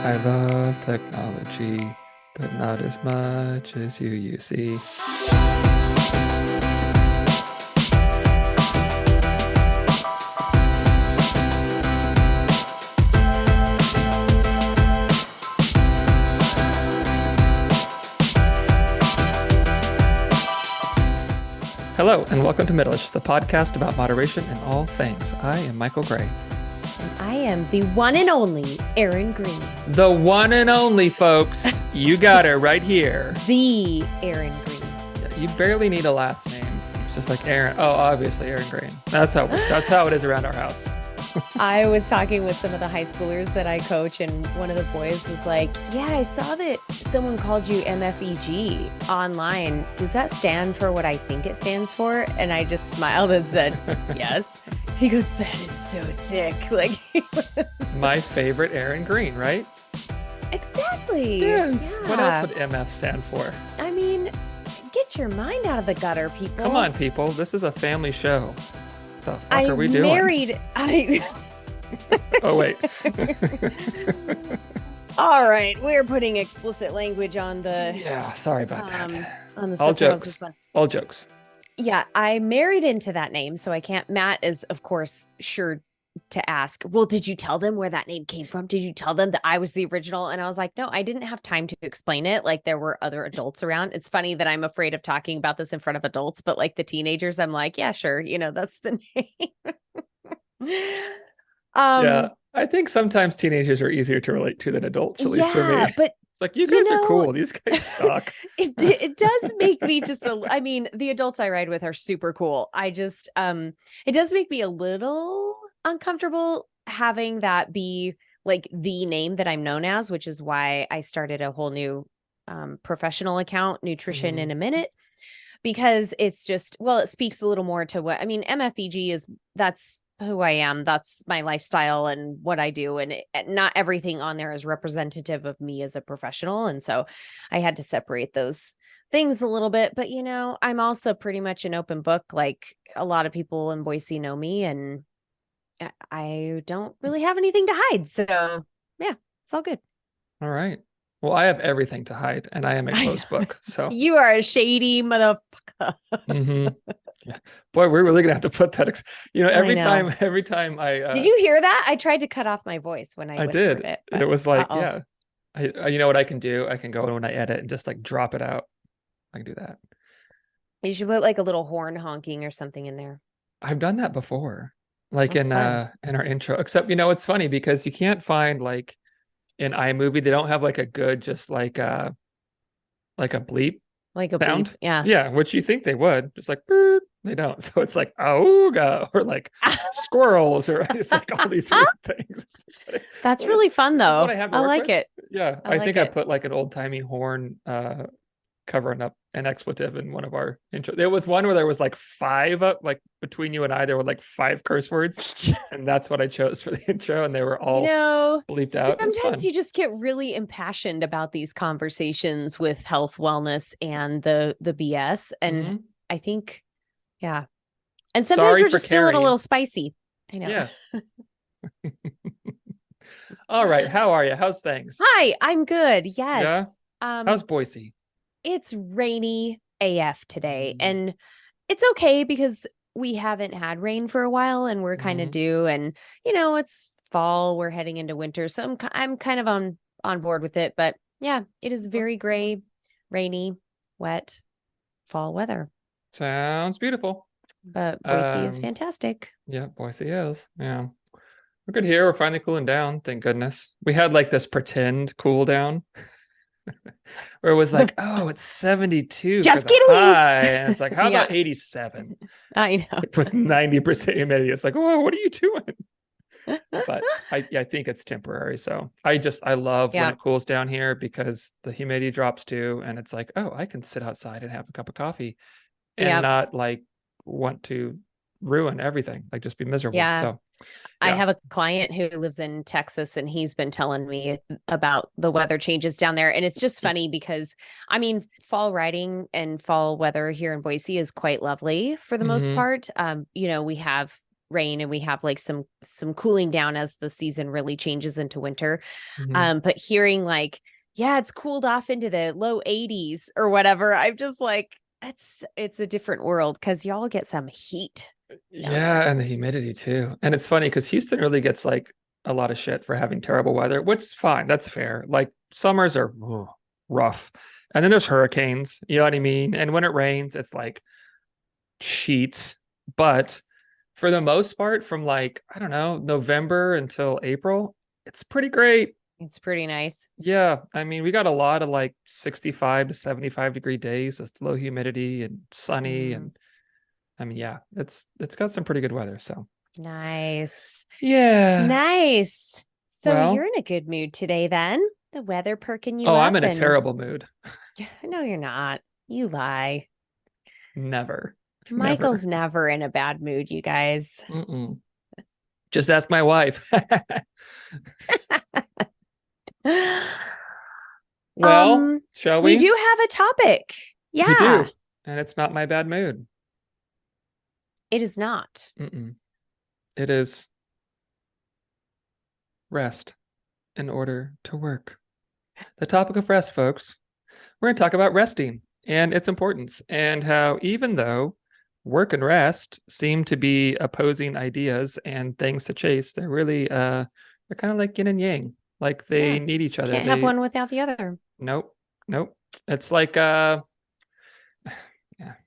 I love technology, but not as much as you see. Hello, and welcome to Middleish, the podcast about moderation in all things. I am Michael Gray. And I am the one and only Aaron Green. The one and only, folks. You got her right here. The Aaron Green. Yeah, you barely need a last name. It's just like Aaron. Oh, obviously Aaron Green. That's how it is around our house. I was talking with some of the high schoolers that I coach, and one of the boys was like, yeah, I saw that someone called you MFEG online. Does that stand for what I think it stands for? And I just smiled and said, yes. He goes, that is so sick. Like, My favorite Aaron Green, right? Exactly. Yes. Yeah. What else would MF stand for? I mean, get your mind out of the gutter, people. Come on, people. This is a family show. The fuck are we doing? Oh, wait. All right. We're putting explicit language on the... Yeah, sorry about that. On the All subtitles jokes. this one. All jokes. Yeah, I married into that name, so I can't... Matt is, of course, sure to ask, well, did you tell them where that name came from? Did you tell them that I was the original? And I was like, no, I didn't have time to explain it. Like, there were other adults around. It's funny that I'm afraid of talking about this in front of adults, but like the teenagers, I'm like, yeah, sure. That's the name. Yeah, I think sometimes teenagers are easier to relate to than adults, at least for me. But it's like, you guys are cool. These guys suck. It does make me I mean, the adults I ride with are super cool. I just, it does make me a little uncomfortable having that be like the name that I'm known as, which is why I started a whole new professional account, Nutrition in a Minute, because it's just, well, it speaks a little more to what, I mean, MFEG that's who I am. That's my lifestyle and what I do. And not everything on there is representative of me as a professional. And so I had to separate those things a little bit, but I'm also pretty much an open book. Like, a lot of people in Boise know me, and I don't really have anything to hide. So yeah, it's all good. All right. Well, I have everything to hide, and I am a closed book. So you are a shady motherfucker. Yeah. Boy, we're really gonna have to put that. Every time I did you hear that? I tried to cut off my voice when I whispered did. it. It was like, yeah. You know what I can do? I can go in when I edit and just like drop it out. I can do that. You should put like a little horn honking or something in there. I've done that before, like That's in fun. in our intro. Except it's funny because you can't find like in iMovie, they don't have like a good just like a bleep. Like a sound. bleep, yeah. Yeah, which you think they would. Just like, they don't. So it's like, auga, or like squirrels, or it's like all these weird things. That's really fun, though. I like it. Yeah, I think I put like an old-timey horn covering up an expletive in one of our intro. There was one where there was like 5 like between you and I, there were like 5 curse words, and that's what I chose for the intro, and they were all bleeped out. Sometimes you just get really impassioned about these conversations with health, wellness, and the BS, and I think, yeah, and sometimes we're just feeling a little spicy. I know. Yeah. All right, how are you? How's things? Hi, I'm good. Yes. Yeah? How's Boise? It's rainy AF today, and it's okay because we haven't had rain for a while, and we're kind of due, and it's fall, we're heading into winter, so I'm kind of on board with it. But yeah, it is very gray, rainy, wet fall weather. Sounds beautiful. But Boise is fantastic. Yeah, Boise is. Yeah, we're good here. We're finally cooling down, thank goodness. We had like this pretend cool down where it was like, oh, it's 72 just for the kidding high. And it's like, how about 87? I know. With 90% humidity. It's like, oh, what are you doing? But I think it's temporary. So I love when it cools down here, because the humidity drops too, and it's like, oh, I can sit outside and have a cup of coffee and not like want to ruin everything, like just be miserable. So I have a client who lives in Texas, and he's been telling me about the weather changes down there. And it's just funny because, I mean, fall riding and fall weather here in Boise is quite lovely for the most part. We have rain and we have like some cooling down as the season really changes into winter. But hearing like, yeah, it's cooled off into the low 80s or whatever, I'm just like, it's a different world because y'all get some heat. Yeah, and the humidity too. And it's funny because Houston really gets like a lot of shit for having terrible weather, which is fine. That's fair. Like summers are rough. And then there's hurricanes, you know what I mean? And when it rains, it's like sheets. But for the most part, from like, I don't know, November until April, it's pretty great. It's pretty nice. Yeah. I mean, we got a lot of like 65 to 75-degree days with low humidity and sunny. And I mean, yeah, it's got some pretty good weather. So nice. yeah. Nice. So Well, you're in a good mood today then? The weather perking you oh, up? I'm in a terrible mood. No, you're not. You lie. Never. Michael's never in a bad mood, you guys. Mm-mm. Just ask my wife. Well, shall we? We do have a topic. Yeah. We do. And it's not my bad mood. It is not. It is rest in order to work. The topic of rest, folks. We're going to talk about resting and its importance, and how even though work and rest seem to be opposing ideas and things to chase, they're really they're kind of like yin and yang. Like they need each other. Can't have one without the other. Nope. It's like yeah,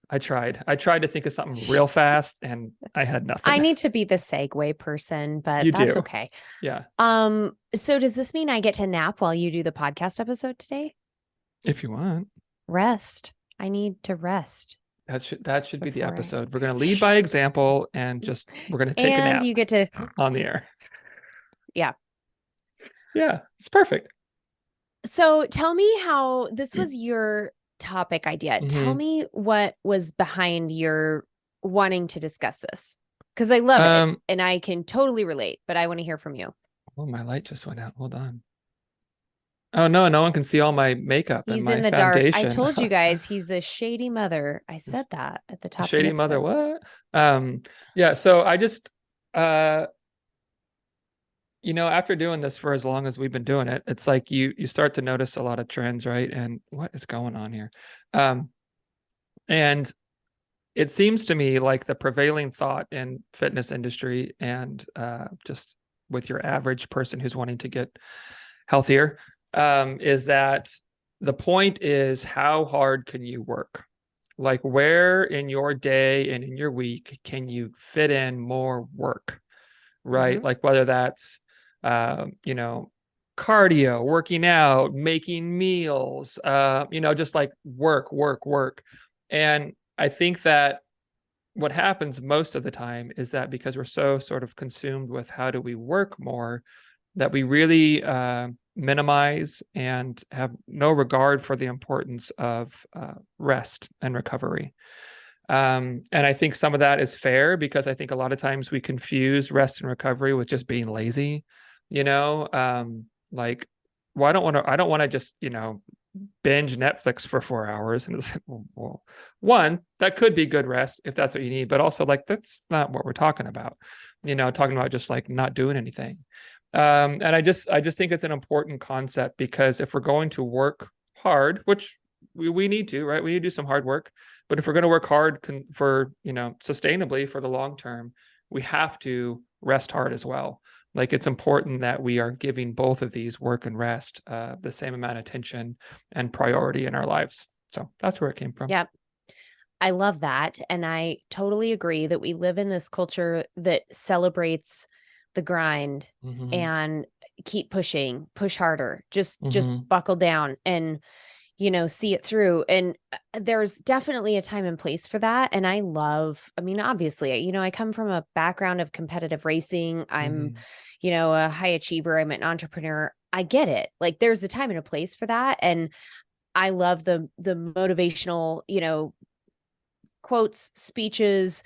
I tried to think of something real fast and I had nothing. I need to be the segue person, but that's okay. Yeah. So does this mean I get to nap while you do the podcast episode today? If you want. Rest. I need to rest. That should be the episode. We're going to lead by example and we're going to take a nap. And you get to on the air. Yeah. Yeah, it's perfect. So tell me how this was your topic idea. Tell me what was behind your wanting to discuss this, because I love it and I can totally relate, but I want to hear from you. Oh, my light just went out. Hold on. Oh no one can see all my makeup. He's and my in the foundation. dark. I told you guys he's a shady mother. I said that at the top. Shady mother. What? Yeah. So I just after doing this for as long as we've been doing it, it's like you start to notice a lot of trends, right? And what is going on here? And it seems to me like the prevailing thought in fitness industry and just with your average person who's wanting to get healthier is that the point is, how hard can you work? Like, where in your day and in your week can you fit in more work, right? Like whether that's cardio, working out, making meals, just like work. And I think that what happens most of the time is that because we're so sort of consumed with how do we work more, that we really minimize and have no regard for the importance of rest and recovery. And I think some of that is fair, because I think a lot of times we confuse rest and recovery with just being lazy. Like, well, I don't want to just binge Netflix for 4 hours. And it's like, well, one, that could be good rest if that's what you need, but also like that's not what we're talking about. Talking about just like not doing anything. And I just think it's an important concept, because if we're going to work hard, which we need to, right? We need to do some hard work, but if we're going to work hard for sustainably for the long term, we have to rest hard as well. Like, it's important that we are giving both of these, work and rest, the same amount of attention and priority in our lives. So that's where it came from. Yep. I love that. And I totally agree that we live in this culture that celebrates the grind and keep pushing, push harder, just buckle down and, see it through. And there's definitely a time and place for that. And obviously, I come from a background of competitive racing. I'm, a high achiever. I'm an entrepreneur. I get it. Like, there's a time and a place for that. And I love the motivational, quotes, speeches,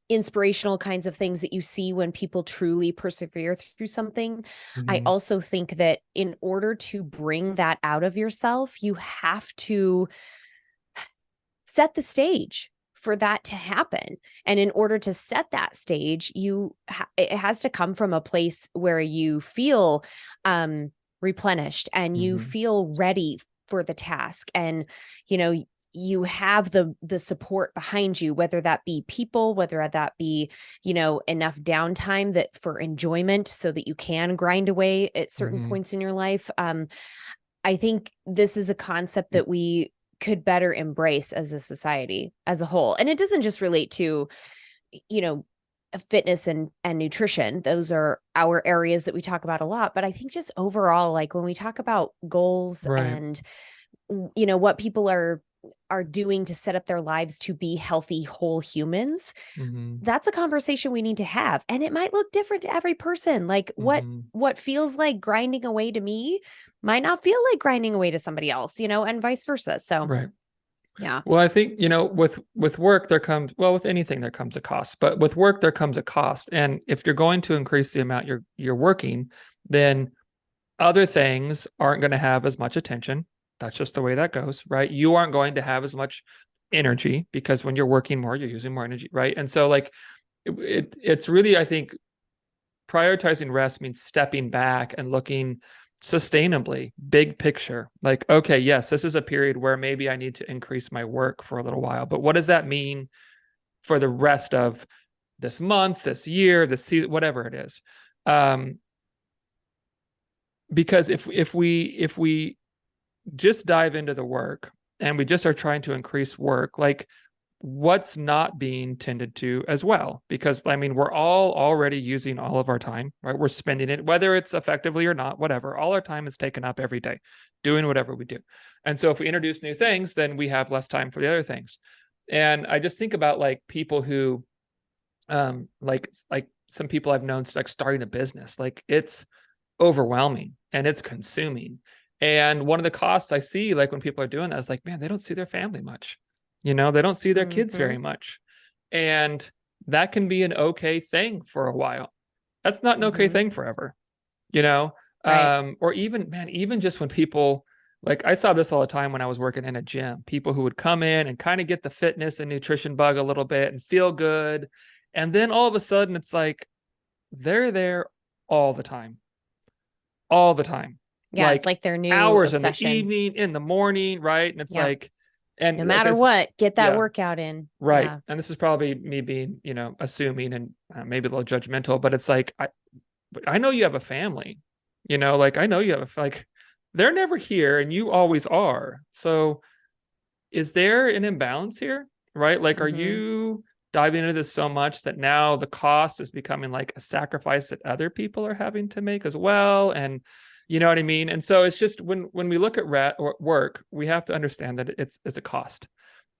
inspirational kinds of things that you see when people truly persevere through something. I also think that in order to bring that out of yourself, you have to set the stage for that to happen. And in order to set that stage, it has to come from a place where you feel replenished and you feel ready for the task. And, you have the support behind you, whether that be people, whether that be, enough downtime that for enjoyment so that you can grind away at certain points in your life. I think this is a concept that we could better embrace as a society as a whole. And it doesn't just relate to, fitness and nutrition. Those are our areas that we talk about a lot. But I think just overall, like when we talk about goals and, what people are doing to set up their lives to be healthy, whole humans, that's a conversation we need to have. And it might look different to every person. Like what feels like grinding away to me might not feel like grinding away to somebody else, and vice versa. So, yeah. Well, I think, with work, with anything, there comes a cost, but with work, there comes a cost. And if you're going to increase the amount you're working, then other things aren't going to have as much attention. That's just the way that goes, right? You aren't going to have as much energy because when you're working more, you're using more energy, right? And so like it's really, I think, prioritizing rest means stepping back and looking sustainably, big picture. Like, okay, yes, this is a period where maybe I need to increase my work for a little while, but what does that mean for the rest of this month, this year, this season, whatever it is? Because if we just dive into the work and we just are trying to increase work, like what's not being tended to as well? Because we're all already using all of our time, right? We're spending it, whether it's effectively or not, whatever, all our time is taken up every day doing whatever we do. And so if we introduce new things, then we have less time for the other things. And I just think about like people who, like some people I've known, like starting a business, like it's overwhelming and it's consuming. And one of the costs I see, like when people are doing that, is like, man, they don't see their family much. They don't see their kids very much. And that can be an okay thing for a while. That's not an okay thing forever, Right. Or even just when people, like I saw this all the time when I was working in a gym, people who would come in and kind of get the fitness and nutrition bug a little bit and feel good. And then all of a sudden it's like, they're there all the time. All the time. Yeah, it's like their new hours obsession. In the evening, in the morning, right? And it's like, and no matter what, get that workout in. Right. Yeah. And this is probably me being, assuming and maybe a little judgmental, but it's like, I know you have a family, like I know you have like, they're never here and you always are. So is there an imbalance here? Right? Like, are you diving into this so much that now the cost is becoming like a sacrifice that other people are having to make as well? And you know what I mean? And so it's just when we look at work, we have to understand that it's a cost.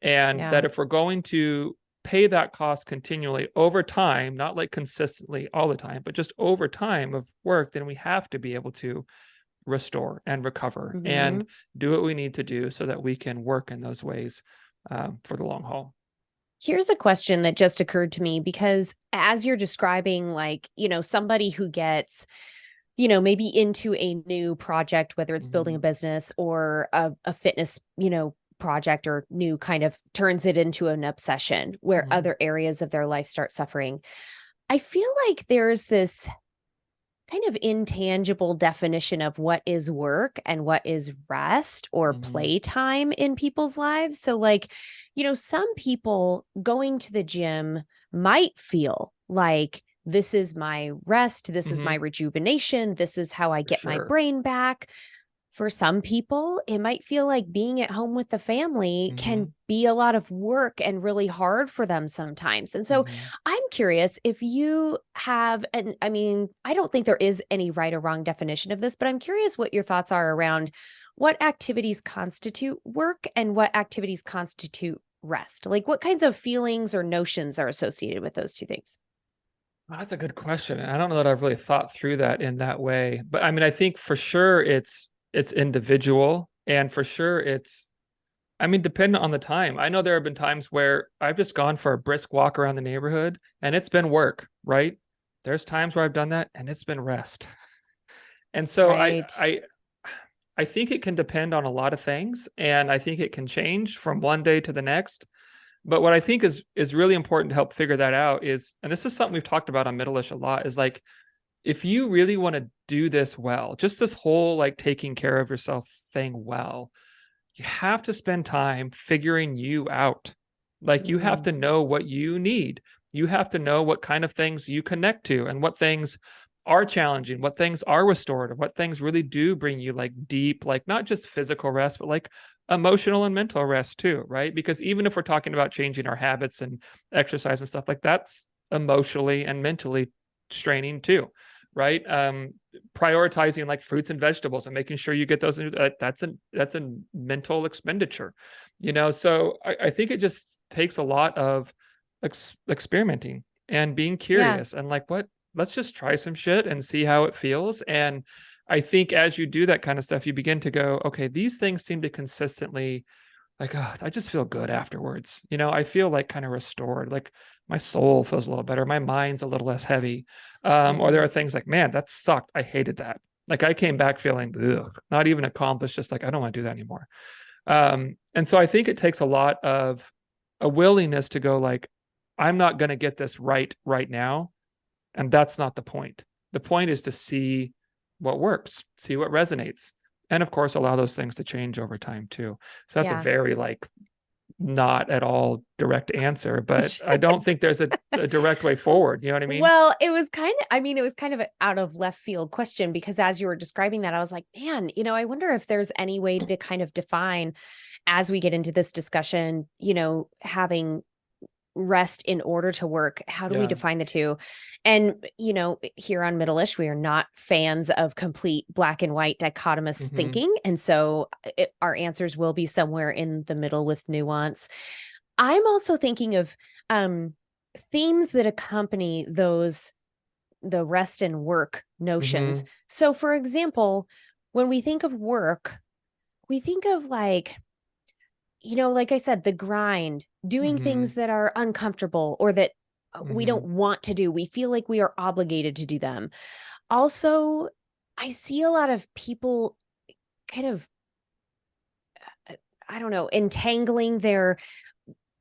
And that if we're going to pay that cost continually over time, not like consistently all the time, but just over time of work, then we have to be able to restore and recover and do what we need to do so that we can work in those ways for the long haul. Here's a question that just occurred to me, because as you're describing, like, somebody who gets, maybe into a new project, whether it's building a business or a fitness, project, or new kind of turns it into an obsession where other areas of their life start suffering. I feel like there's this kind of intangible definition of what is work and what is rest or playtime in people's lives. So like, some people going to the gym might feel like this is my rest, this is my rejuvenation, this is how I get my brain back. For some people, it might feel like being at home with the family can be a lot of work and really hard for them sometimes. And so I'm curious if you have, and I mean, I don't think there is any right or wrong definition of this, but I'm curious what your thoughts are around what activities constitute work and what activities constitute rest. Like what kinds of feelings or notions are associated with those two things? Well, that's a good question. I don't know that I've really thought through that in that way, but I mean, I think for sure it's individual, and for sure dependent on the time. I know there have been times where I've just gone for a brisk walk around the neighborhood and it's been work, right? There's times where I've done that and it's been rest. And so I think it can depend on a lot of things, and I think it can change from one day to the next. But what I think is really important to help figure that out is, and this is something we've talked about on Middleish a lot, is like, if you really want to do this well, just this whole like taking care of yourself thing well, you have to spend time figuring you out. Like you have to know what you need. You have to know what kind of things you connect to and what things are challenging, what things are restorative, what things really do bring you like deep, like not just physical rest, but like emotional and mental rest too, right? Because even if we're talking about changing our habits and exercise and stuff, like that's emotionally and mentally straining too, right? Prioritizing like fruits and vegetables and making sure you get those, that's a mental expenditure, so I think it just takes a lot of experimenting and being Yeah. curious and like, let's just try some shit and see how it feels. And I think as you do that kind of stuff, you begin to go, okay, these things seem to consistently, like, oh, I just feel good afterwards. I feel like kind of restored, like my soul feels a little better, my mind's a little less heavy. Or there are things like, man, that sucked, I hated that. Like I came back feeling not even accomplished, just like I don't want to do that anymore. And so I think it takes a lot of a willingness to go like, I'm not going to get this right now. And that's not the point. The point is to see what works, see what resonates. And of course, allow those things to change over time too. So that's a very like not at all direct answer, but I don't think there's a direct way forward. You know what I mean? Well, it was kind of an out of left field question, because as you were describing that, I was like, man, I wonder if there's any way to kind of define, as we get into this discussion, having rest in order to work. How do we define the two? And, here on Middleish, we are not fans of complete black and white dichotomous thinking. And so our answers will be somewhere in the middle with nuance. I'm also thinking of themes that accompany the rest and work notions. So, for example, when we think of work, we think of like, like I said, the grind, doing things that are uncomfortable or that we don't want to do. We feel like we are obligated to do them. Also, I see a lot of people kind of, I don't know, entangling their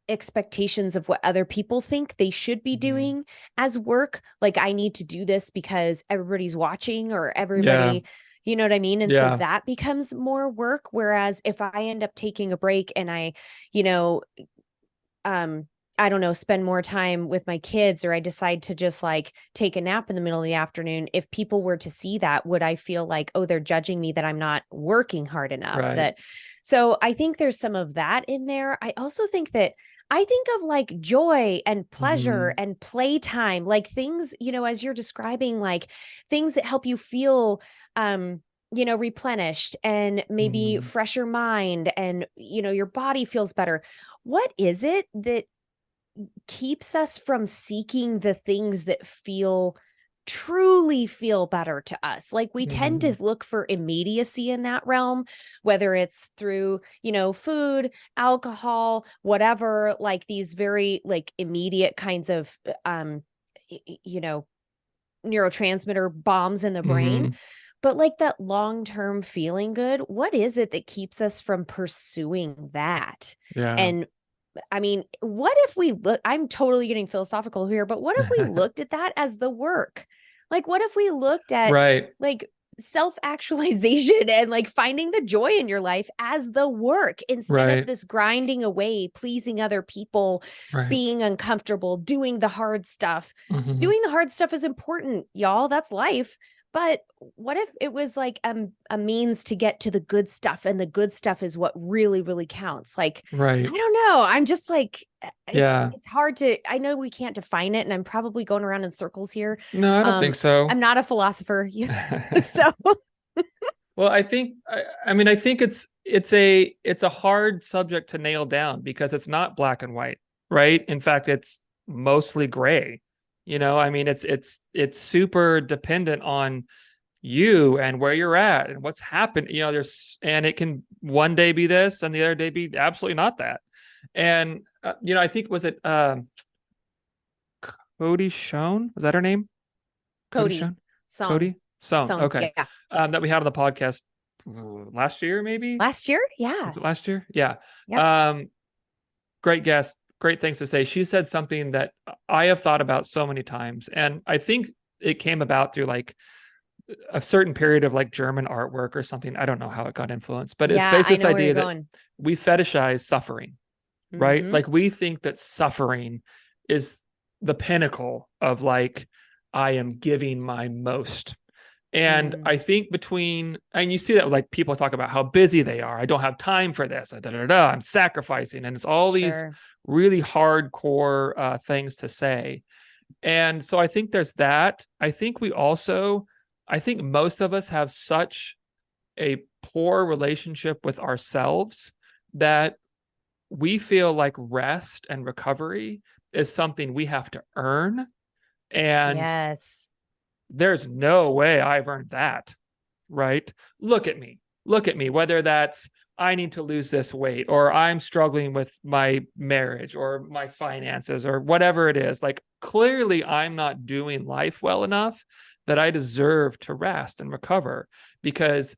expectations of what other people think they should be doing as work. Like, I need to do this because everybody's watching or everybody, you know what I mean? And so that becomes more work. Whereas if I end up taking a break and I don't know, spend more time with my kids, or I decide to just like take a nap in the middle of the afternoon, if people were to see that, would I feel like, oh, they're judging me that I'm not working hard enough? So I think there's some of that in there. I also think that I think of like joy and pleasure and playtime, like things, as you're describing, like things that help you feel, replenished and maybe fresher mind, and, your body feels better. What is it that keeps us from seeking the things that truly feel better to us? Like we tend to look for immediacy in that realm, whether it's through, food, alcohol, whatever, like these very like immediate kinds of, neurotransmitter bombs in the brain. But like that long-term feeling good, what is it that keeps us from pursuing that? And I mean, what if we look, I'm totally getting philosophical here, but what if we looked at that as the work? Like, what if we looked at like self-actualization and like finding the joy in your life as the work, instead of this grinding away, pleasing other people, being uncomfortable, doing the hard stuff. Doing the hard stuff is important, y'all. That's life. But what if it was like a means to get to the good stuff, and the good stuff is what really, really counts? Like, I don't know. I'm just like, it's hard to, I know we can't define it, and I'm probably going around in circles here. No, I don't think so. I'm not a philosopher. So. Well, I think it's a hard subject to nail down, because it's not black and white, right? In fact, it's mostly gray. It's super dependent on you and where you're at and what's happened. And it can one day be this and the other day be absolutely not that. And I think, was it Cody Schoen? Was that her name? Cody Song. Okay. Yeah. That we had on the podcast last year, maybe? Last year? Yeah. Was it last year? Yeah. Yep. Great great things to say. She said something that I have thought about so many times. And I think it came about through like a certain period of like German artwork or something. I don't know how it got influenced, but it's Yeah, based I this know where you're idea that going. we fetishize suffering, right? Mm-hmm. Like we think that suffering is the pinnacle of like, I am giving my most. And Mm, I think and you see that like people talk about how busy they are. I don't have time for this. I'm sacrificing. And it's all these sure. really hardcore things to say. And so I think there's that. I think most of us have such a poor relationship with ourselves that we feel like rest and recovery is something we have to earn. And Yes. there's no way I've earned that, right? Look at me. Look at me, whether that's I need to lose this weight or I'm struggling with my marriage or my finances or whatever it is. Like clearly I'm not doing life well enough that I deserve to rest and recover, because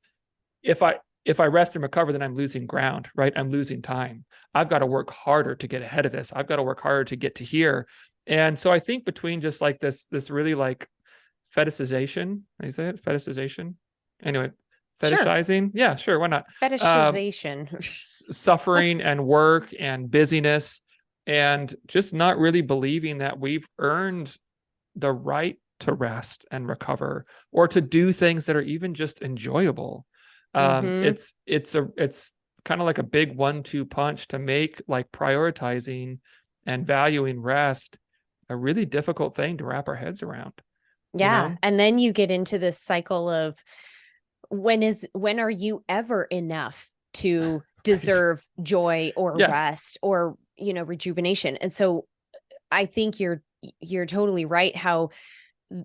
if I rest and recover, then I'm losing ground, right? I'm losing time. I've got to work harder to get ahead of this. I've got to work harder to get to here. And so I think between just like this really like fetishization, how do you say it? Fetishization. Anyway, Sure. fetishizing. Yeah, sure. Why not? Um, Fetishization. Suffering and work and busyness, and just not really believing that we've earned the right to rest and recover or to do things that are even just enjoyable. Mm-hmm. It's kind of like a big 1-2 punch to make like prioritizing and valuing rest a really difficult thing to wrap our heads around, you Yeah. know? And then you get into this cycle of when are you ever enough to Right. deserve joy or Yeah. rest or, rejuvenation? And so I think you're totally right how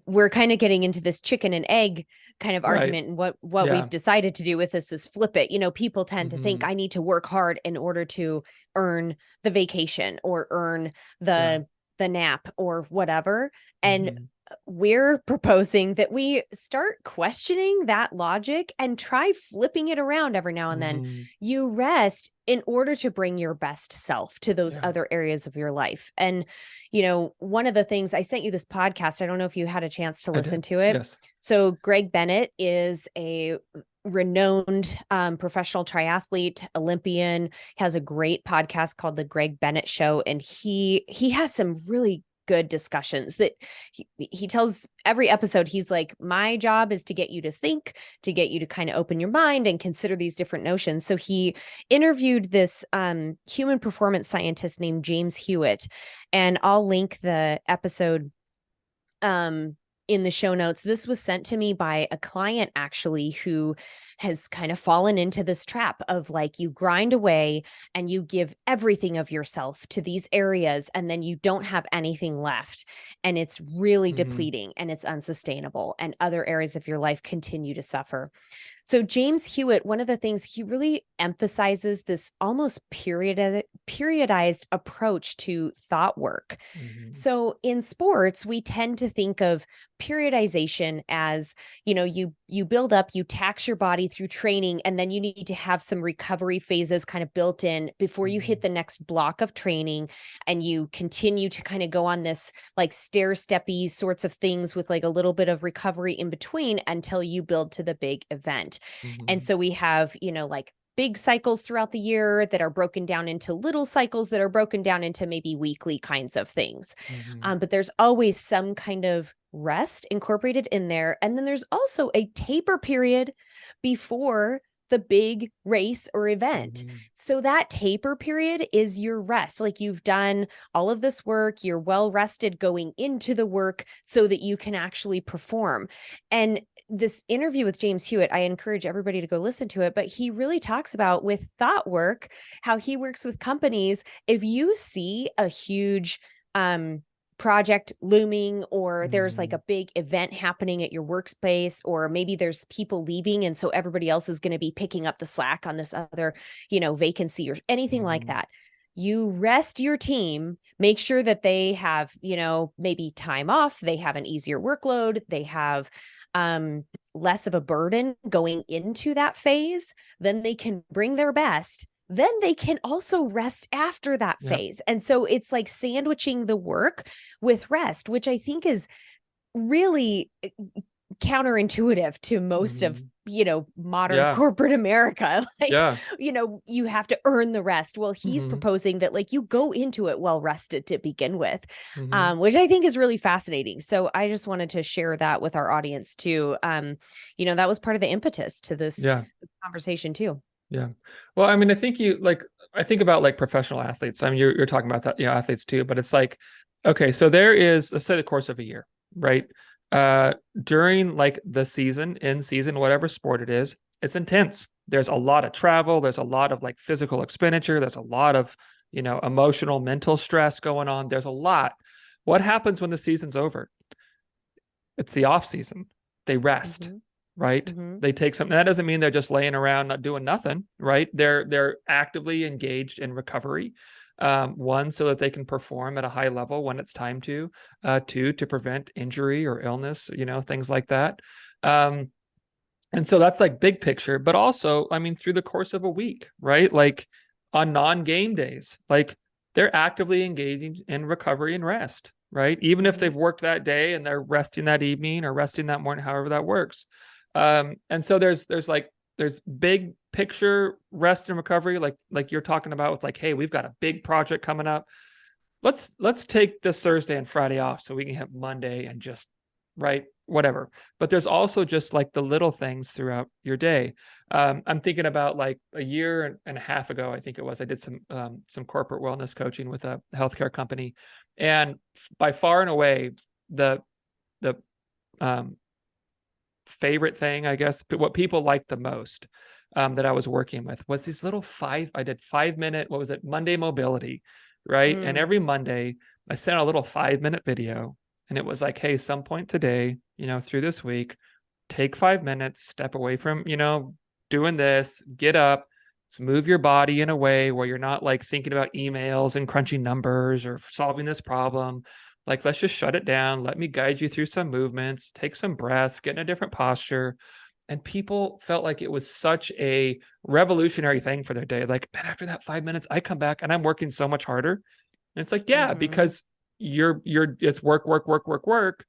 we're kind of getting into this chicken and egg kind of Right. argument, and what we've Yeah. decided to do with this is flip it. People tend to think Mm-hmm. I need to work hard in order to earn the vacation or earn Yeah. the nap or whatever. And Mm-hmm. we're proposing that we start questioning that logic and try flipping it around every now and then. Mm-hmm. You rest in order to bring your best self to those Yeah. other areas of your life. And, one of the things, I sent you this podcast, I don't know if you had a chance to I listen did. to it. Yes. So Greg Bennett is a renowned professional triathlete, Olympian. He has a great podcast called The Greg Bennett Show, and he has some really good discussions that he tells every episode. He's like, my job is to get you to think, to get you to kind of open your mind and consider these different notions. So he interviewed this human performance scientist named James Hewitt, and I'll link the episode in the show notes. This was sent to me by a client actually who has kind of fallen into this trap of like, you grind away and you give everything of yourself to these areas and then you don't have anything left, and it's really Mm-hmm. depleting and it's unsustainable, and other areas of your life continue to suffer. So James Hewitt, one of the things he really emphasizes, this almost periodized approach to thought work. Mm-hmm. So in sports, we tend to think of periodization as, you build up, you tax your body through training, and then you need to have some recovery phases kind of built in before you Mm-hmm. hit the next block of training. And you continue to kind of go on this like stair steppy sorts of things with like a little bit of recovery in between until you build to the big event. And Mm-hmm. so we have, like big cycles throughout the year that are broken down into little cycles that are broken down into maybe weekly kinds of things. Mm-hmm. But there's always some kind of rest incorporated in there. And then there's also a taper period before the big race or event. Mm-hmm. So that taper period is your rest. Like, you've done all of this work, you're well rested going into the work so that you can actually perform. And this interview with James Hewitt, I encourage everybody to go listen to it, but he really talks about with thought work, how he works with companies. If you see a huge project looming, or there's like Mm-hmm. a big event happening at your workspace, or maybe there's people leaving, and so everybody else is going to be picking up the slack on this other, vacancy or anything like Mm-hmm. that. You rest your team, make sure that they have, maybe time off, they have an easier workload, they have less of a burden going into that phase, then they can bring their best. then they can also rest after that Yeah. phase. And so it's like sandwiching the work with rest, which I think is really counterintuitive to most of, modern Yeah. corporate America. Like, Yeah. you have to earn the rest. Well, he's Hmm. proposing that like you go into it well rested to begin with, Hmm. which I think is really fascinating. So I just wanted to share that with our audience too. That was part of the impetus to this Yeah. conversation too. Yeah. Well, I mean, I think about like professional athletes. I mean, you're talking about that, athletes too, but it's like, okay, so there is, let's say the course of a year, right? During like the season, in season, whatever sport it is, it's intense. There's a lot of travel. There's a lot of like physical expenditure. There's a lot of, emotional, mental stress going on. There's a lot. What happens when the season's over? It's the off season. They rest, Mm-hmm. right? Mm-hmm. They take something. That doesn't mean they're just laying around not doing nothing, right? They're actively engaged in recovery. One, so that they can perform at a high level when it's time to. Two, to prevent injury or illness, things like that. And so that's like big picture, but also, I mean, through the course of a week, right? Like on non-game days, like they're actively engaging in recovery and rest, right? Even if they've worked that day and they're resting that evening or resting that morning, however that works. And so there's big picture rest and recovery, like you're talking about with like, hey, we've got a big project coming up. Let's take this Thursday and Friday off so we can hit Monday and just right whatever. But there's also just like the little things throughout your day. I'm thinking about like a year and a half ago, I think it was, I did some corporate wellness coaching with a healthcare company, and by far and away the favorite thing, I guess, but what people liked the most, that I was working with was these little I did 5 minute, what was it, Monday mobility, right? And every Monday I sent a little 5 minute video, and it was like, hey, some point today, through this week, take 5 minutes, step away from, doing this, get up, move your body in a way where you're not like thinking about emails and crunching numbers or solving this problem. Like, let's just shut it down. Let me guide you through some movements, take some breaths, get in a different posture. And people felt like it was such a revolutionary thing for their day. Like, man, after that 5 minutes, I come back and I'm working so much harder. And it's like, yeah, because it's work, work, work, work, work.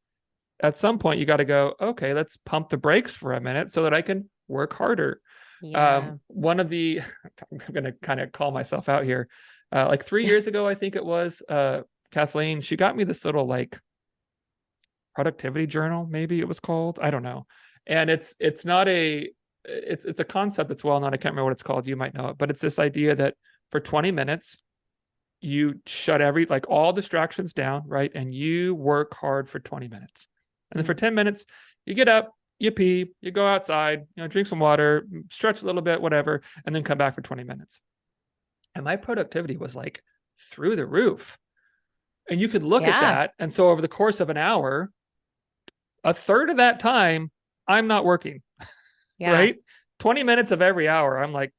At some point, you got to go, okay, let's pump the brakes for a minute so that I can work harder. Yeah. One of the, I'm going to kind of call myself out here. Like 3 years ago, I think it was, Kathleen, she got me this little like productivity journal, maybe it was called. I don't know. And it's not it's a concept that's well known. I can't remember what it's called. You might know it, but it's this idea that for 20 minutes, you shut like all distractions down, right? And you work hard for 20 minutes. And then for 10 minutes, you get up, you pee, you go outside, drink some water, stretch a little bit, whatever, and then come back for 20 minutes. And my productivity was like through the roof. And you could look at that. And so over the course of an hour, a third of that time, I'm not working, right? 20 minutes of every hour, I'm like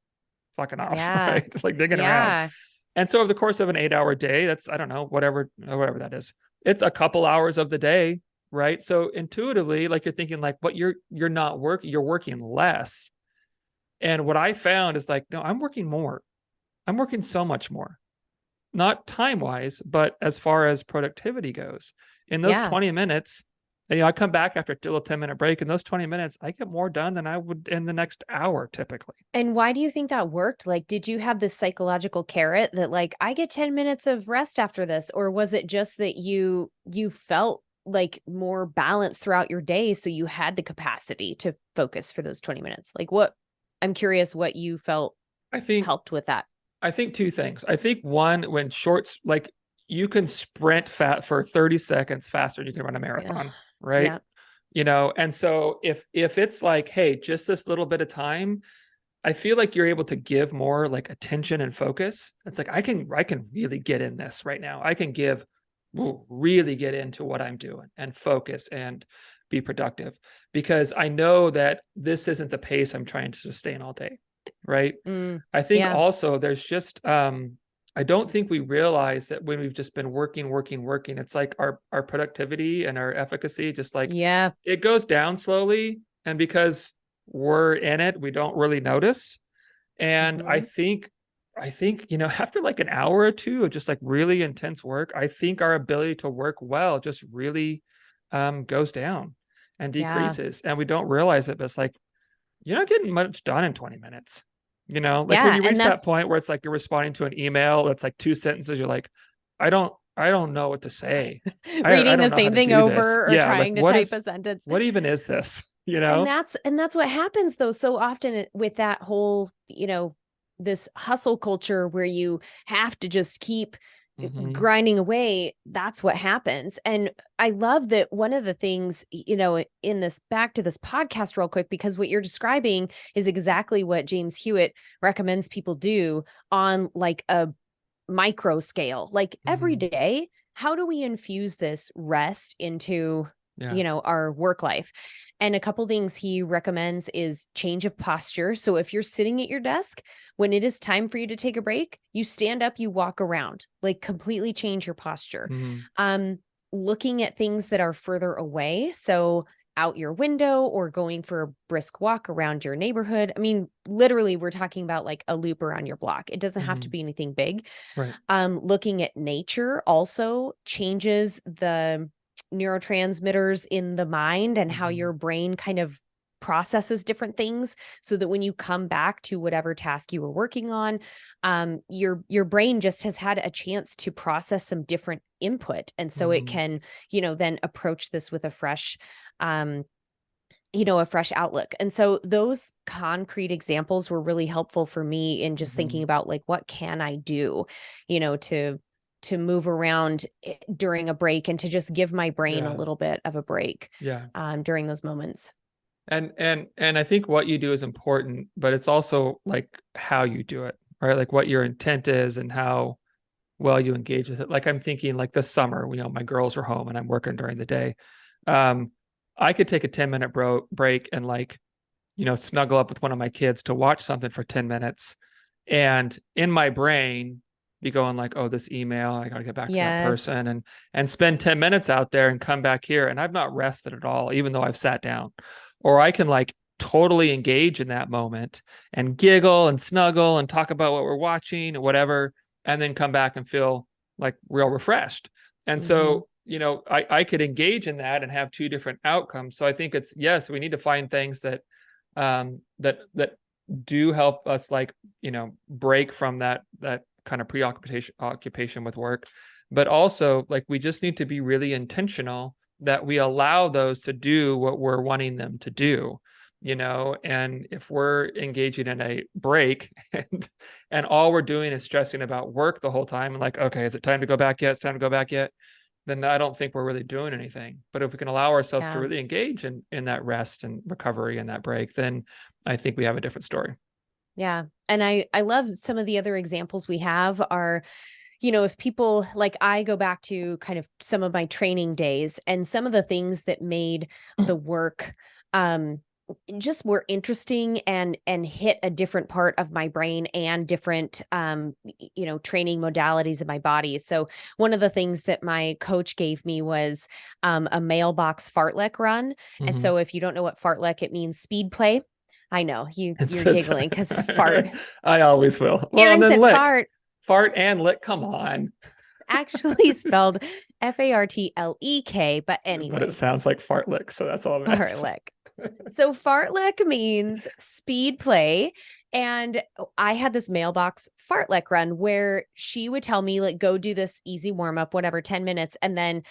fucking off, right? Like digging around. And so over the course of an 8 hour day, that's, I don't know, whatever that is. It's a couple hours of the day, right? So intuitively, like you're thinking like, but you're not working, you're working less. And what I found is like, no, I'm working more. I'm working so much more. Not time-wise, but as far as productivity goes. In those 20 minutes, I come back after a little 10-minute break. In those 20 minutes, I get more done than I would in the next hour typically. And why do you think that worked? Like, did you have this psychological carrot that like, I get 10 minutes of rest after this? Or was it just that you felt like more balanced throughout your day, so you had the capacity to focus for those 20 minutes? Like, I'm curious what you felt helped with that. I think two things. I think one, when shorts, like you can sprint for 30 seconds faster than you can run a marathon, right? And so if it's like, hey, just this little bit of time, I feel like you're able to give more like attention and focus. It's like, I can really get in this right now. I can really get into what I'm doing and focus and be productive, because I know that this isn't the pace I'm trying to sustain all day. Right. I think also there's just, I don't think we realize that when we've just been working, it's like our productivity and our efficacy, just like, it goes down slowly. And because we're in it, we don't really notice. And I think I think, after like an hour or two of just like really intense work, I think our ability to work well just really goes down and Yeah. decreases. And we don't realize it, but it's like, you're not getting much done in 20 minutes. Like when Yeah. you And reach that that's point where it's like you're responding to an email that's like 2 sentences, you're like, I don't know what to say. I reading the don't know how same to thing do this. over or Yeah, like trying to type a sentence. what even is this? And that's what happens though so often with that whole, this hustle culture where you have to just keep Hmm. grinding away. That's what happens. And I love that one of the things, in this, back to this podcast real quick, because what you're describing is exactly what James Hewitt recommends people do on like a micro scale, like every Hmm. day. How do we infuse this rest into, Yeah. our work life? And a couple things he recommends is change of posture. So if you're sitting at your desk, when it is time for you to take a break, you stand up, you walk around, like completely change your posture. Hmm. Um, Looking at things that are further away. So out your window or going for a brisk walk around your neighborhood. I mean, literally, we're talking about like a loop around your block. It doesn't have to Hmm. be anything big. Right. Looking at nature also changes the neurotransmitters in the mind and how Hmm. your brain kind of processes different things, so that when you come back to whatever task you were working on, your brain just has had a chance to process some different input, and so it Hmm. can, then approach this with a fresh, um a fresh outlook. And so those concrete examples were really helpful for me in just thinking Hmm. about like, what can I do, to move around during a break, and to just give my brain a Yeah. little bit of a break, Yeah. during those moments. And I think what you do is important, but it's also like how you do it, right? Like what your intent is and how well you engage with it. Like I'm thinking like this summer, my girls are home and I'm working during the day. Um, I could take a 10-minute break and like, snuggle up with one of my kids to watch something for 10 minutes. And in my brain, be going like, oh, this email, I got to get back to that Yes. person and spend 10 minutes out there and come back here. And I've not rested at all, even though I've sat down. Or I can like totally engage in that moment and giggle and snuggle and talk about what we're watching or whatever, and then come back and feel like real refreshed. And Hmm. so, I could engage in that and have two different outcomes. So I think it's, yes, we need to find things that do help us like, break from that kind of preoccupation with work. But also like we just need to be really intentional that we allow those to do what we're wanting them to do. And if we're engaging in a break and all we're doing is stressing about work the whole time, and like, okay, is it time to go back yet? It's time to go back yet? Then I don't think we're really doing anything. But if we can allow ourselves to Yeah. really engage in that rest and recovery and that break, then I think we have a different story. Yeah. And I love some of the other examples we have are, if people, like, I go back to kind of some of my training days, and some of the things that made the work um just more interesting and hit a different part of my brain and different, training modalities in my body. So one of the things that my coach gave me was a mailbox fartlek run. And Mm-hmm. so if you don't know what fartlek, it means speed play. I know you're It's giggling because fart. I always will. Well, and Aaron then said lick, fart, fart and lick. Come on, actually spelled Fartlek. But but it anyway, sounds like fart lick, so that's all that matters. fartlek. So fartlek means speed play. And I had this mailbox fartlek run where she would tell me, like, go do this easy warm up, whatever, 10 minutes. And then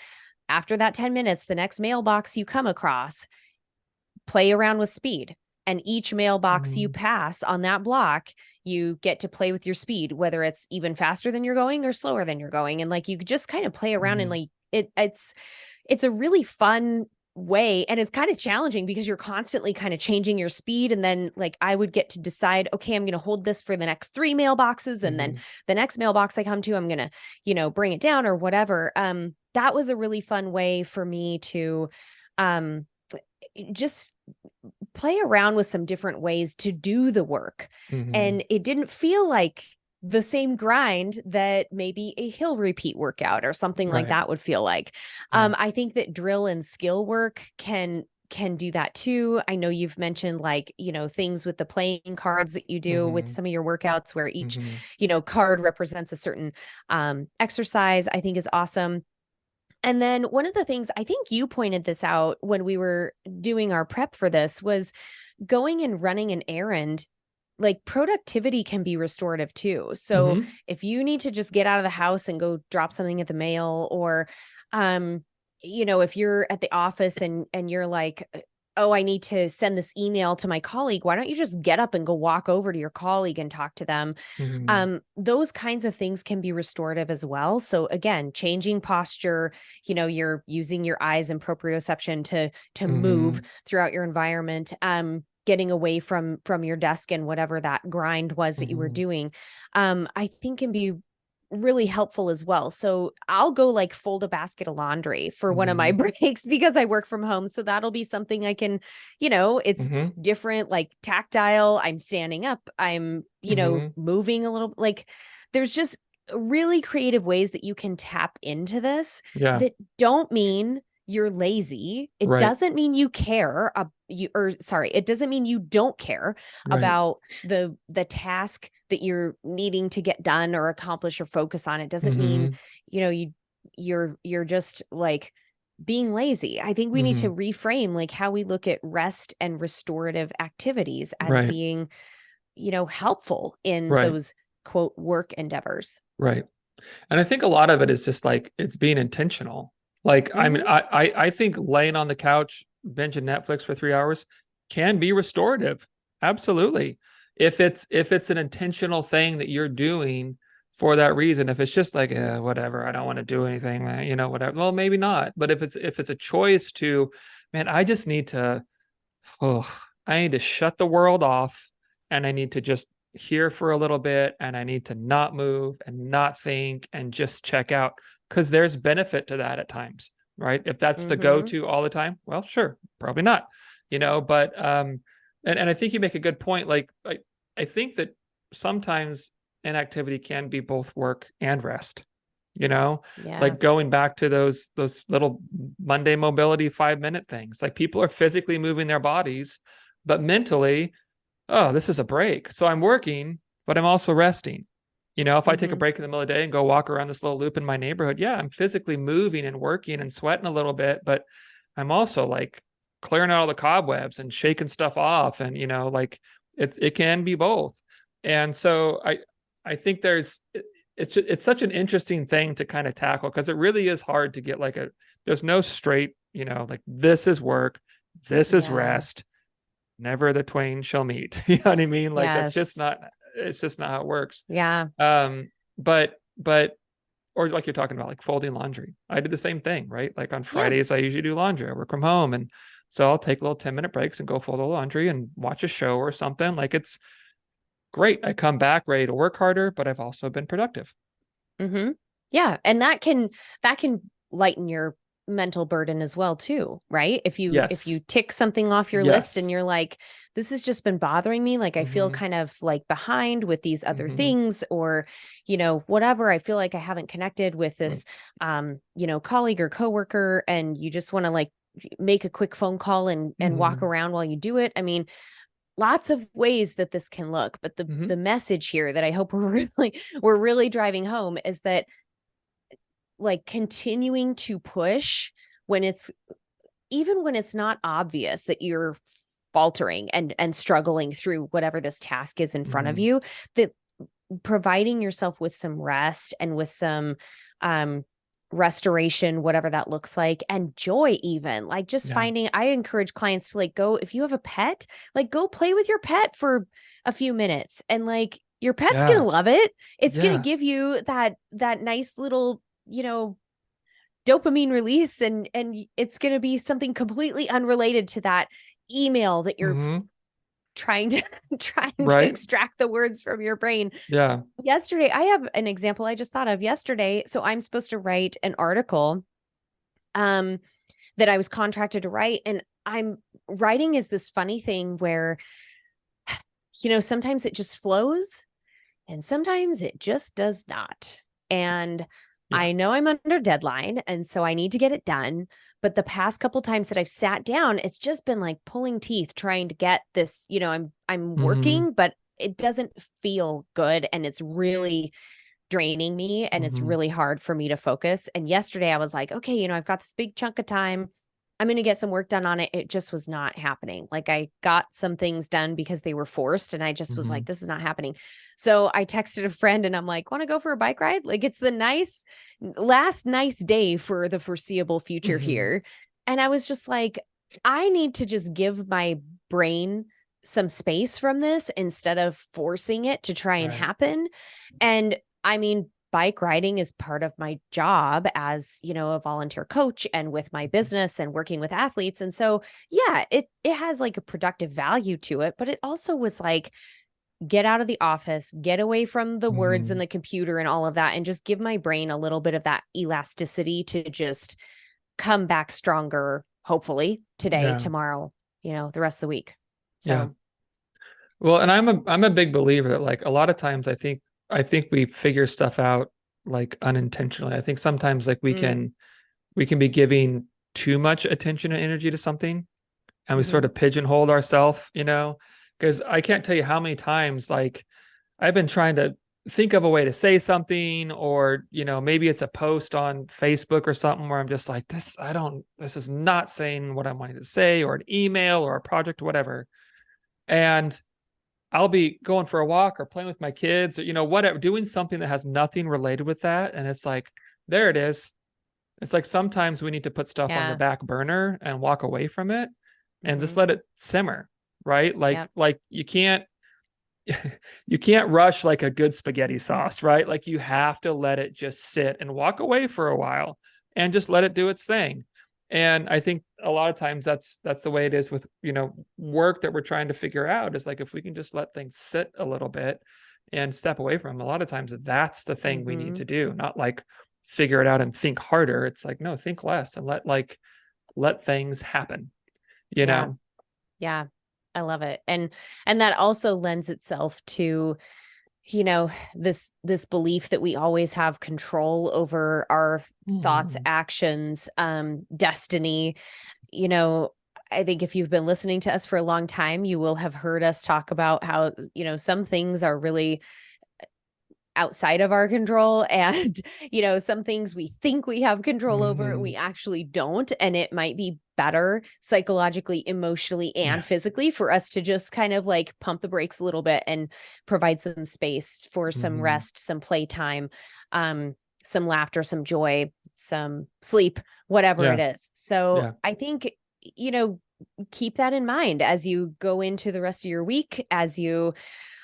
after that 10 minutes, the next mailbox you come across, play around with speed. And each mailbox you Mm-hmm. pass on that block, you get to play with your speed, whether it's even faster than you're going or slower than you're going. And like you just kind of play around, and Mm-hmm. like it's a really fun way, and it's kind of challenging because you're constantly kind of changing your speed. And then like I would get to decide, okay, I'm going to hold this for the next 3 mailboxes, and then Mm-hmm. the next mailbox I come to, I'm going to, bring it down or whatever. That was a really fun way for me to um just play around with some different ways to do the work. Mm-hmm. And it didn't feel like the same grind that maybe a hill repeat workout or something like Right. that would feel like. Yeah. I think that drill and skill work can can do that too. I know you've mentioned like, things with the playing cards that you do with Mm-hmm. some of your workouts where each, Mm-hmm. card represents a certain exercise, I think is awesome. And then one of the things I think you pointed this out when we were doing our prep for this was going and running an errand. Like productivity can be restorative too. So Mm-hmm. if you need to just get out of the house and go drop something at the mail, or if you're at the office and you're like, oh, I need to send this email to my colleague, why don't you just get up and go walk over to your colleague and talk to them? Mm-hmm. Those kinds of things can be restorative as well. So again, changing posture, you're using your eyes and proprioception to Mm-hmm. move throughout your environment, getting away from your desk and whatever that grind was that you were Mm-hmm. doing, I think can be really helpful as well. So I'll go like fold a basket of laundry for one of my Mm-hmm. breaks because I work from home. So that'll be something I can, it's Mm-hmm. different, like tactile. I'm standing up. I'm, Mm-hmm. moving a little, like there's just really creative ways that you can tap into this Yeah. that don't mean you're lazy. It Right. doesn't mean you care. It doesn't mean you don't care Right. about the task that you're needing to get done or accomplish or focus on. It doesn't mean, Mm-hmm. you're just like being lazy. I think we need Mm-hmm. to reframe like how we look at rest and restorative activities as Right. being, helpful in Right. those quote work endeavors. Right. And I think a lot of it is just like it's being intentional. Like, I mean, Mm-hmm. I think laying on the couch, binging Netflix for 3 hours can be restorative. Absolutely. If it's an intentional thing that you're doing for that reason, if it's just like, whatever, I don't want to do anything, whatever. Well, maybe not. But if it's a choice to, man, oh, I need to shut the world off and I need to just here for a little bit and I need to not move and not think and just check out because there's benefit to that at times, right? If that's the Mm-hmm. go-to all the time, well, sure, probably not, but and I think you make a good point. Like I think that sometimes inactivity can be both work and rest, Yeah. like going back to those little Monday mobility 5 minute things. Like people are physically moving their bodies, but mentally, oh, this is a break. So I'm working, but I'm also resting. If I take a Mm-hmm. break in the middle of the day and go walk around this little loop in my neighborhood, yeah, I'm physically moving and working and sweating a little bit, but I'm also like clearing out all the cobwebs and shaking stuff off. And, like it can be both. And so I think it's such an interesting thing to kind of tackle because it really is hard to get like there's no straight, like this is work, this is Yeah. rest, never the twain shall meet. You know what I mean? Like Yes. it's just not how it works. Yeah. But or like you're talking about like folding laundry. I did the same thing, right? Like on Yeah. Fridays, I usually do laundry. I work from home. And so I'll take little 10-minute breaks and go fold the laundry and watch a show or something. Like it's great. I come back ready to work harder, but I've also been productive. Mm-hmm. Yeah. And that can lighten your mental burden as well too, right? If you Yes. tick something off your list and Yes. you're like, this has just been bothering me, like I feel Mm-hmm. kind of like behind with these other Mm-hmm. things, or whatever, I feel like I haven't connected with this colleague or coworker, and you just want to like make a quick phone call and walk Mm-hmm. around while you do it. I mean, lots of ways that this can look, but the Mm-hmm. the message here that I hope we're really driving home is that like continuing to push when it's even when it's not obvious that you're faltering and struggling through whatever this task is in front of Mm-hmm. you, that providing yourself with some rest and with some um restoration, whatever that looks like, and joy, even like just Yeah. finding, I encourage clients to like go, if you have a pet, like go play with your pet for a few minutes, and like your pet's gonna Yeah. love it. It's gonna Yeah. give you that nice little, dopamine release, and it's gonna be something completely unrelated to that email that you're Mm-hmm. trying to trying to Right. extract the words from your brain. Yeah. Yesterday, I have an example I just thought of yesterday. So I'm supposed to write an article um that I was contracted to write, and I'm writing is this funny thing where sometimes it just flows and sometimes it just does not. And Yeah. I know I'm under deadline, and so I need to get it done, But the past couple times that I've sat down, it's just been like pulling teeth trying to get this, I'm working, but it doesn't feel good. And it's really draining me, and it's really hard for me to focus. And yesterday I was like, okay, I've got this big chunk of time. I'm going to get some work done on it. It just was not happening. Like I got some things done because they were forced, and I just was like, this is not happening. So I texted a friend and I'm like, want to go for a bike ride? Like it's the last nice day for the foreseeable future here. And I was just like, I need to just give my brain some space from this instead of forcing it to try and happen. And I mean, bike riding is part of my job as, a volunteer coach and with my business and working with athletes. And so, yeah, it has like a productive value to it, but it also was like, get out of the office, get away from the words and the computer and all of that, and just give my brain a little bit of that elasticity to just come back stronger, hopefully today, tomorrow, the rest of the week. So, well, and I'm a big believer that like a lot of times I think we figure stuff out like unintentionally. I think sometimes like we can be giving too much attention and energy to something, and we sort of pigeonhole ourselves, because I can't tell you how many times like I've been trying to think of a way to say something, or maybe it's a post on Facebook or something where I'm just like, this is not saying what I'm wanting to say, or an email or a project or whatever. And I'll be going for a walk or playing with my kids or, whatever, doing something that has nothing related with that. And it's like, there it is. It's like sometimes we need to put stuff on the back burner and walk away from it and just let it simmer, right? Like you can't rush like a good spaghetti sauce, right? Like you have to let it just sit and walk away for a while and just let it do its thing. And I think a lot of times that's the way it is with, work that we're trying to figure out, is like, if we can just let things sit a little bit and step away from them, a lot of times that's the thing we need to do, not like figure it out and think harder. It's like, no, think less and let things happen, know? Yeah. I love it. And that also lends itself to, this belief that we always have control over our thoughts, actions, destiny. I think if you've been listening to us for a long time, you will have heard us talk about how, some things are really outside of our control, and some things we think we have control over, we actually don't. And it might be better psychologically, emotionally, and physically for us to just kind of like pump the brakes a little bit and provide some space for some rest, some playtime, some laughter, some joy, some sleep, whatever it is. So I think, keep that in mind as you go into the rest of your week, as you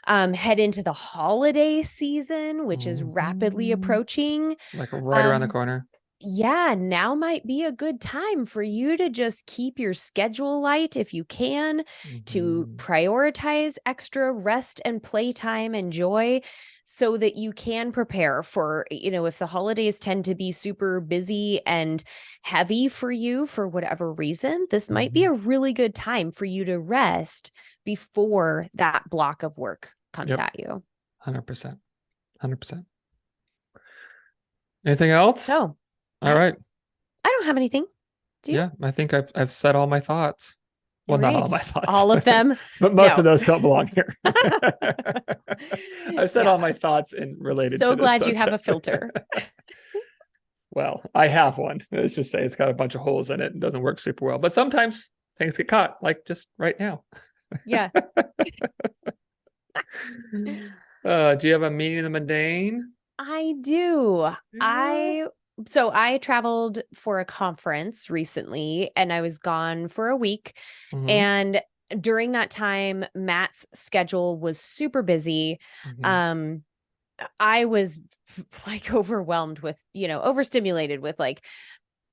head into the holiday season, which is rapidly approaching. Like right around the corner. Yeah, now might be a good time for you to just keep your schedule light if you can, to prioritize extra rest and playtime and joy, so that you can prepare for, if the holidays tend to be super busy and heavy for you for whatever reason, this might be a really good time for you to rest before that block of work comes at you. 100%. 100%. Anything else? No. All right. I don't have anything. Do you? Yeah, I think I've said all my thoughts. Well, not all my thoughts. All of them. But most of those don't belong here. I've said all my thoughts in related to this glad you have a filter. Well, I have one. Let's just say it's got a bunch of holes in it and doesn't work super well. But sometimes things get caught, like just right now. Yeah. Do you have a meaning of the mundane? I do. Yeah. I traveled for a conference recently, and I was gone for a week. And during that time, Matt's schedule was super busy. I was like overwhelmed with, overstimulated with like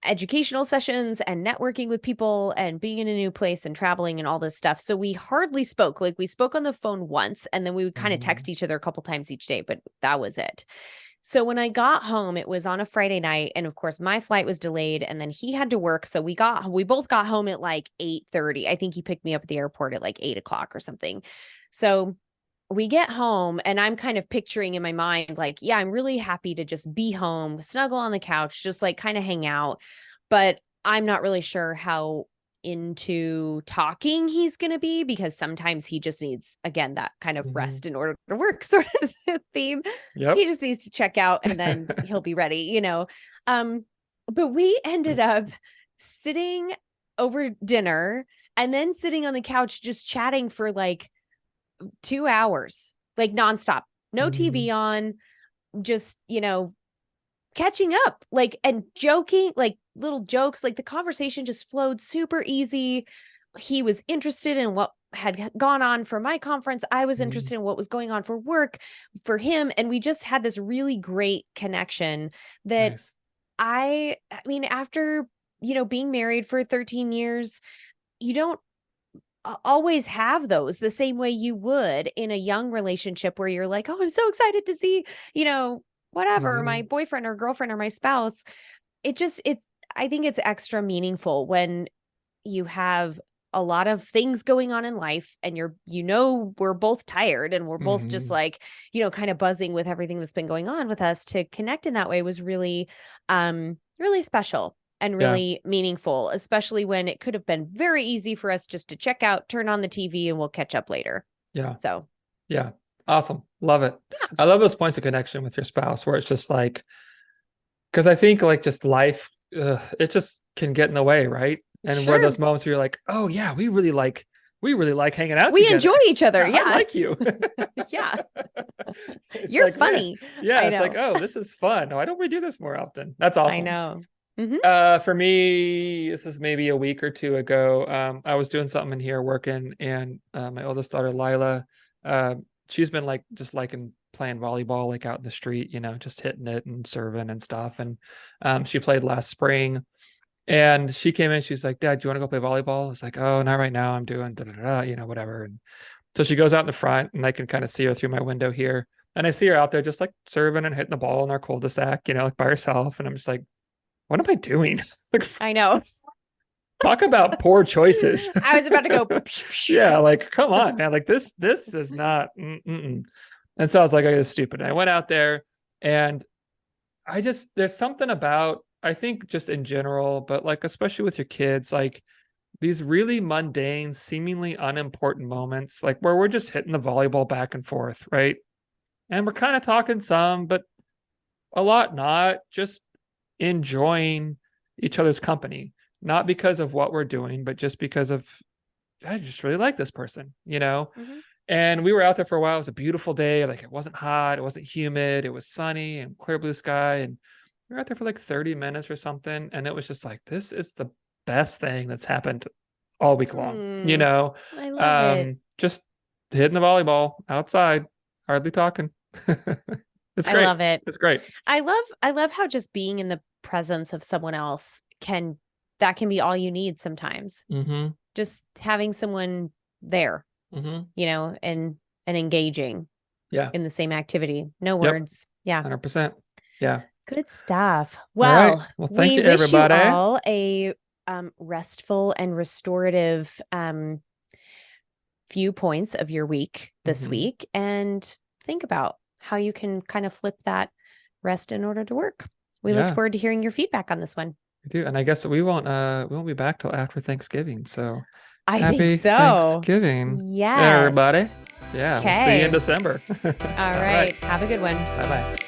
educational sessions and networking with people and being in a new place and traveling and all this stuff. So we hardly spoke. Like we spoke on the phone once, and then we would kind of text each other a couple times each day, but that was it. So when I got home, it was on a Friday night, and of course my flight was delayed, and then he had to work. So we both got home at like 8:30. I think he picked me up at the airport at like 8:00 or something. So we get home, and I'm kind of picturing in my mind, like, yeah, I'm really happy to just be home, snuggle on the couch, just like kind of hang out. But I'm not really sure how into talking he's going to be, because sometimes he just needs, again, that kind of rest in order to work sort of theme. Yep. He just needs to check out and then he'll be ready, you know. But we ended up sitting over dinner and then sitting on the couch just chatting for like 2 hours, like nonstop, no TV on, just, you know, catching up, like, and joking, like little jokes, like the conversation just flowed super easy. He was interested in what had gone on for my conference. I was interested in what was going on for work for him. And we just had this really great connection that Nice. I mean, after, you know, being married for 13 years, you don't always have those the same way you would in a young relationship where you're like, oh, I'm so excited to see, you know, whatever, my boyfriend or girlfriend or my spouse. I think it's extra meaningful when you have a lot of things going on in life and we're both tired and we're both just like, you know, kind of buzzing with everything that's been going on with us. To connect in that way was really, really special and really meaningful, especially when it could have been very easy for us just to check out, turn on the TV, and we'll catch up later. Yeah. So, yeah. Awesome. Love it. Yeah. I love those points of connection with your spouse where it's just like, because I think like just life, it just can get in the way, right? And where those moments where you're like, oh yeah, we really like hanging out we together. Enjoy each other. Yeah. I like you. Yeah. You're like, funny. Man. Yeah. It's like, oh, this is fun. Why don't we do this more often? That's awesome. I know. For me, this is maybe a week or two ago. I was doing something in here working, and my oldest daughter, Lila, she's been like just liking playing volleyball, like out in the street, you know, just hitting it and serving and stuff. And she played last spring, and she came in. She's like, "Dad, do you want to go play volleyball?" I was like, "Oh, not right now. I'm doing you know, whatever." And so she goes out in the front, and I can kind of see her through my window here, and I see her out there just like serving and hitting the ball in our cul-de-sac, you know, like by herself. And I'm just like, what am I doing? Like, I know. Talk about poor choices. I was about to go. Yeah, like, come on, man. Like this is not. And so I was like, oh, this is stupid. And I went out there, and there's something about, I think just in general, but like, especially with your kids, like these really mundane, seemingly unimportant moments, like where we're just hitting the volleyball back and forth, right? And we're kind of talking some, but a lot not, just enjoying each other's company, not because of what we're doing, but just because of, I just really like this person, you know? And we were out there for a while. It was a beautiful day. Like, it wasn't hot, it wasn't humid, it was sunny and clear blue sky. And we were out there for like 30 minutes or something. And it was just like, this is the best thing that's happened all week long, you know? I love it. Just hitting the volleyball outside, hardly talking. It's great. I love it. It's great. I love how just being in the presence of someone else can be all you need sometimes. Just having someone there, you know, and engaging in the same activity. No words. Yeah. 100%. Yeah. Good stuff. Well, right. Well, thank you, wish everybody. you all a restful and restorative viewpoints of your week this week, and think about how you can kind of flip that rest in order to work. We look forward to hearing your feedback on this one. We do. And I guess we won't be back till after Thanksgiving. So I think so. Thanksgiving. Yes. Everybody. Yeah. Okay. We'll see you in December. All right. Have a good one. Bye-bye.